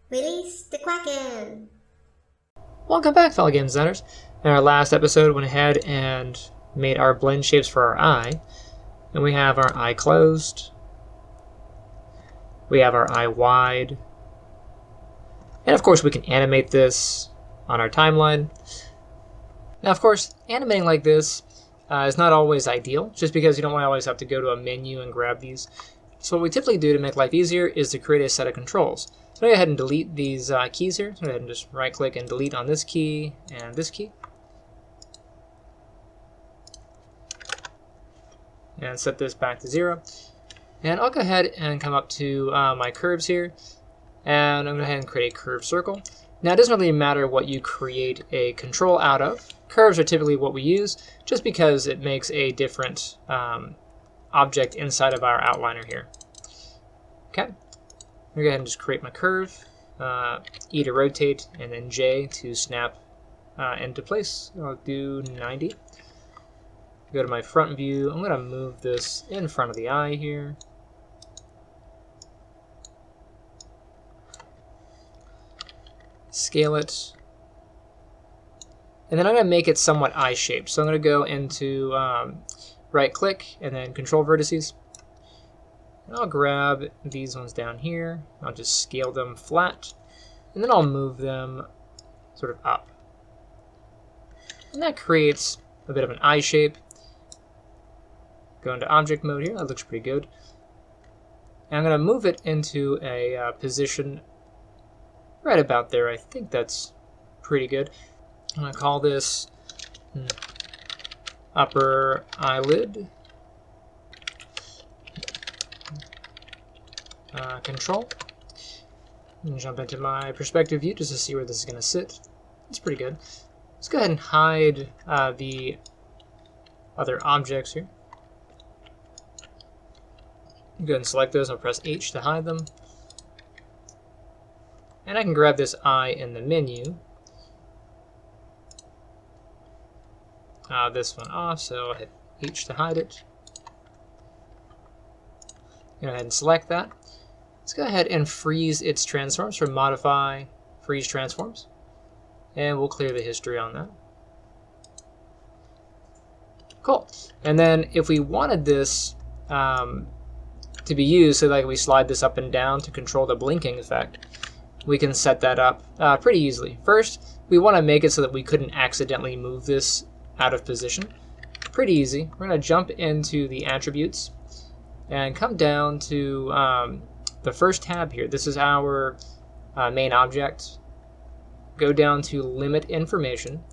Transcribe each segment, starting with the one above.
Release the Kraken! Welcome back, fellow game designers. In our last episode, went ahead and made our blend shapes for our eye. And we have our eye closed. We have our eye wide. And of course, we can animate this on our timeline. Now, of course, animating like this is not always ideal, just because you don't always have to go to a menu and grab these. So what we typically do to make life easier is to create a set of controls. So go ahead and delete these keys here. So go ahead and just right click and delete on this key and this key. And set this back to 0. And I'll go ahead and come up to my curves here. And I'm going to go ahead and create a curved circle. Now, it doesn't really matter what you create a control out of. Curves are typically what we use, just because it makes a different object inside of our outliner here. Okay. I'm going to go ahead and just create my curve, E to rotate, and then J to snap into place. I'll do 90. Go to my front view. I'm going to move this in front of the eye here. Scale it. And then I'm going to make it somewhat eye-shaped. So I'm going to go into right-click and then Control Vertices. And I'll grab these ones down here. I'll just scale them flat. And then I'll move them sort of up. And that creates a bit of an eye shape. Go into object mode here. That looks pretty good. And I'm going to move it into a position right about there. I think that's pretty good. I'm going to call this upper eyelid. Control. And jump into my perspective view just to see where this is going to sit. It's pretty good. Let's go ahead and hide the other objects here. Go ahead and select those. I'll press H to hide them. And I can grab this eye in the menu. This one off, so I'll hit H to hide it. Go ahead and select that. Let's go ahead and freeze its transforms from Modify, Freeze Transforms. And we'll clear the history on that. Cool. And then if we wanted this to be used, so like we slide this up and down to control the blinking effect, we can set that up pretty easily. First, we want to make it so that we couldn't accidentally move this out of position. Pretty easy. We're going to jump into the attributes and come down to the first tab here. This is our main object. Go down to limit information.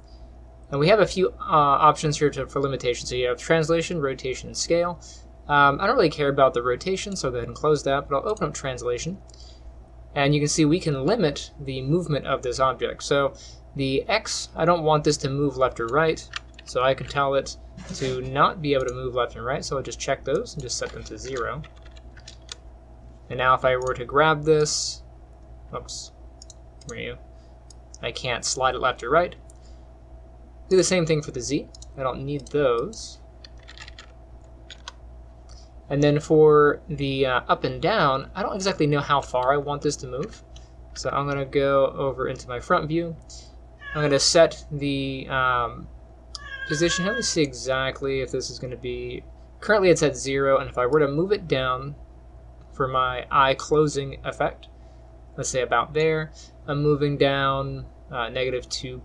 And we have a few options here for limitation. So you have translation, rotation, and scale. I don't really care about the rotation, so go ahead and close that, but I'll open up translation. And you can see we can limit the movement of this object. So the X, I don't want this to move left or right, so I can tell it to not be able to move left and right, so I'll just check those and just set them to 0. And now if I were to grab this, oops, where are you? I can't slide it left or right. Do the same thing for the Z. I don't need those. And then for the up and down, I don't exactly know how far I want this to move. So I'm going to go over into my front view. I'm going to set the position. Let me see exactly if this is going to be... Currently it's at 0, and if I were to move it down for my eye closing effect, let's say about there, I'm moving down negative 2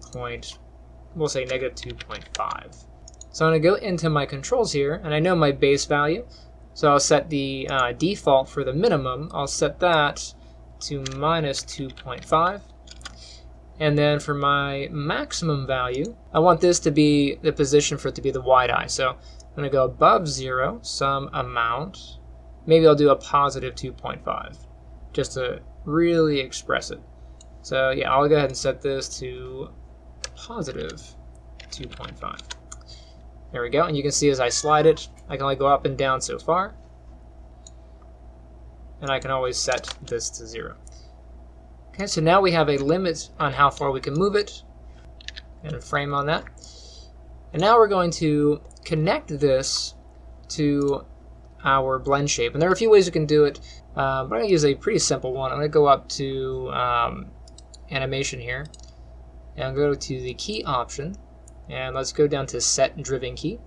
we'll say negative 2.5. So I'm going to go into my controls here, and I know my base value. So I'll set the default for the minimum. I'll set that to minus 2.5. And then for my maximum value, I want this to be the position for it to be the wide eye. So I'm going to go above 0, some amount. Maybe I'll do a positive 2.5 just to really express it. So yeah, I'll go ahead and set this to positive 2.5. There we go. And you can see as I slide it, I can only go up and down so far. And I can always set this to 0. Okay, so now we have a limit on how far we can move it, and a frame on that. And now we're going to connect this to our blend shape. And there are a few ways you can do it, but I'm going to use a pretty simple one. I'm going to go up to animation here, and I'll go to the key option, and let's go down to set driven key.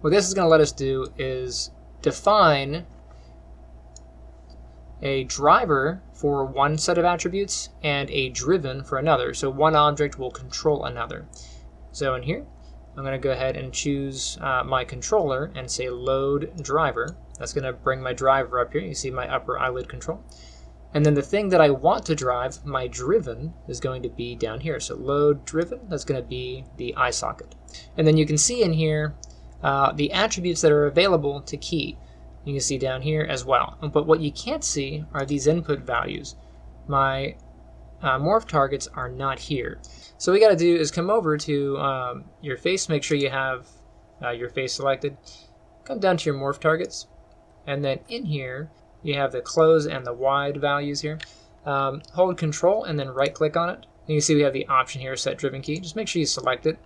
What this is going to let us do is define a driver for one set of attributes and a driven for another. So one object will control another. So in here, I'm going to go ahead and choose my controller and say load driver. That's going to bring my driver up here. You see my upper eyelid control. And then the thing that I want to drive, my driven, is going to be down here. So load driven, that's going to be the eye socket. And then you can see in here the attributes that are available to key. You can see down here as well. But what you can't see are these input values. My morph targets are not here. So what we got to do is come over to your face, make sure you have your face selected. Come down to your morph targets, and then in here you have the close and the wide values here. Hold control and then right click on it. And you can see we have the option here, set driven key. Just make sure you select it.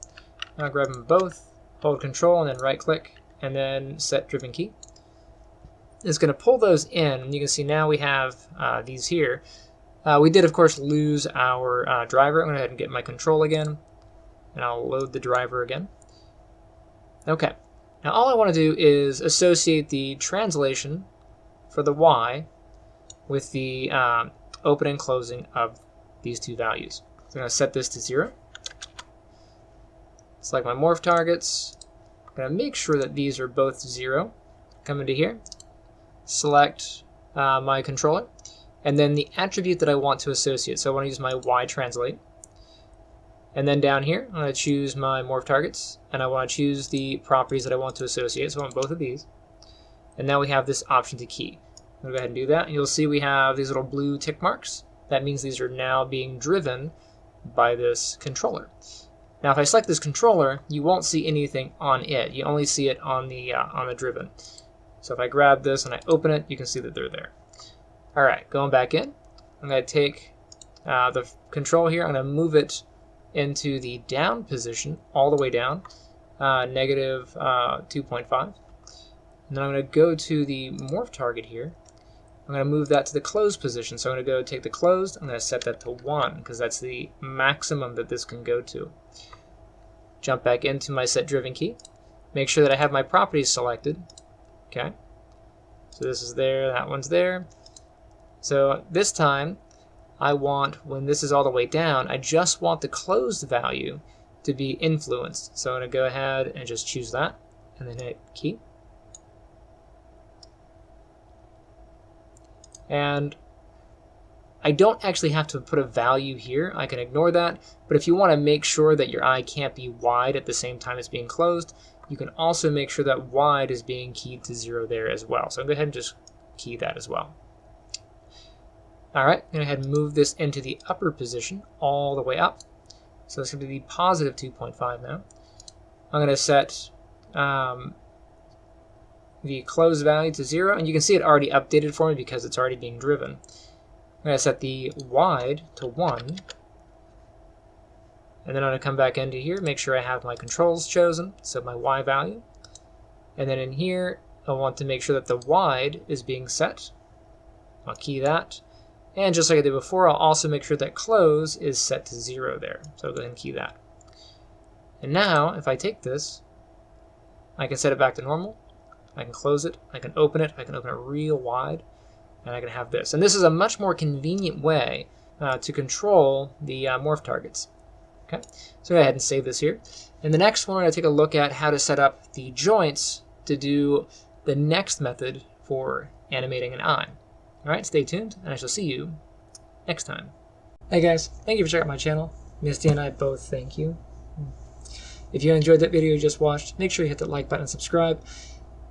Now grab them both, hold control and then right click, and then set driven key. It's going to pull those in, and you can see now we have these here. We did, of course, lose our driver. I'm going to go ahead and get my control again, and I'll load the driver again. Okay. Now all I want to do is associate the translation for the Y with the open and closing of these two values. So I'm going to set this to 0. Select my morph targets. I'm going to make sure that these are both 0. Come into here. Select my controller, and then the attribute that I want to associate. So I want to use my Y translate. And then down here, I'm going to choose my morph targets, and I want to choose the properties that I want to associate. So I want both of these. And now we have this option to key. I'm going to go ahead and do that, and you'll see we have these little blue tick marks. That means these are now being driven by this controller. Now if I select this controller, you won't see anything on it. You only see it on the driven. So if I grab this and I open it, you can see that they're there. All right, going back in, I'm going to take the control here. I'm going to move it into the down position, all the way down, negative 2.5. And then I'm going to go to the morph target here. I'm going to move that to the closed position. So I'm going to go take the closed. I'm going to set that to 1 because that's the maximum that this can go to. Jump back into my set driven key. Make sure that I have my properties selected. Okay, so this is there, that one's there. So this time, I want, when this is all the way down, I just want the closed value to be influenced. So I'm going to go ahead and just choose that, and then hit key. And I don't actually have to put a value here. I can ignore that. But if you want to make sure that your eye can't be wide at the same time as being closed, you can also make sure that wide is being keyed to 0 there as well. So I'll go ahead and just key that as well. All right, I'm going to go ahead and move this into the upper position all the way up. So it's going to be positive 2.5 now. I'm going to set the close value to 0, and you can see it already updated for me because it's already being driven. I'm going to set the wide to 1. And then I'm going to come back into here, make sure I have my controls chosen, so my Y value. And then in here, I want to make sure that the wide is being set. I'll key that. And just like I did before, I'll also make sure that close is set to 0 there. So I'll go ahead and key that. And now, if I take this, I can set it back to normal. I can close it, I can open it real wide, and I can have this. And this is a much more convenient way to control the morph targets. Okay, so go ahead and save this here. In the next one, I'm going to take a look at how to set up the joints to do the next method for animating an eye. All right, stay tuned, and I shall see you next time. Hey guys, thank you for checking out my channel. Misty and I both thank you. If you enjoyed that video you just watched, make sure you hit that like button and subscribe.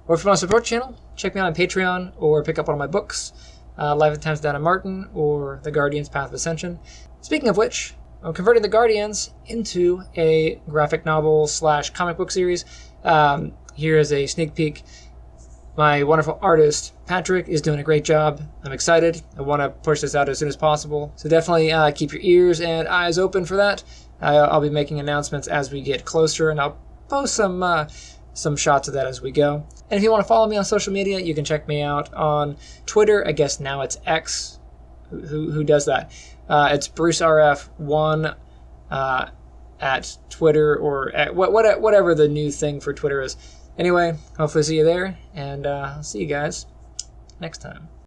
Or if you want to support the channel, check me out on Patreon or pick up one of my books, Life and Times Dinah Marton or The Guardian's Path of Ascension. Speaking of which, I'm converting The Guardians into a graphic novel / comic book series. Here is a sneak peek. My wonderful artist, Patrick, is doing a great job. I'm excited. I want to push this out as soon as possible. So definitely keep your ears and eyes open for that. I'll be making announcements as we get closer, and I'll post some some shots of that as we go. And if you want to follow me on social media, you can check me out on Twitter. I guess now it's X. Who does that? It's BruceRF1 at Twitter, or at whatever the new thing for Twitter is. Anyway, hopefully see you there, and I'll see you guys next time.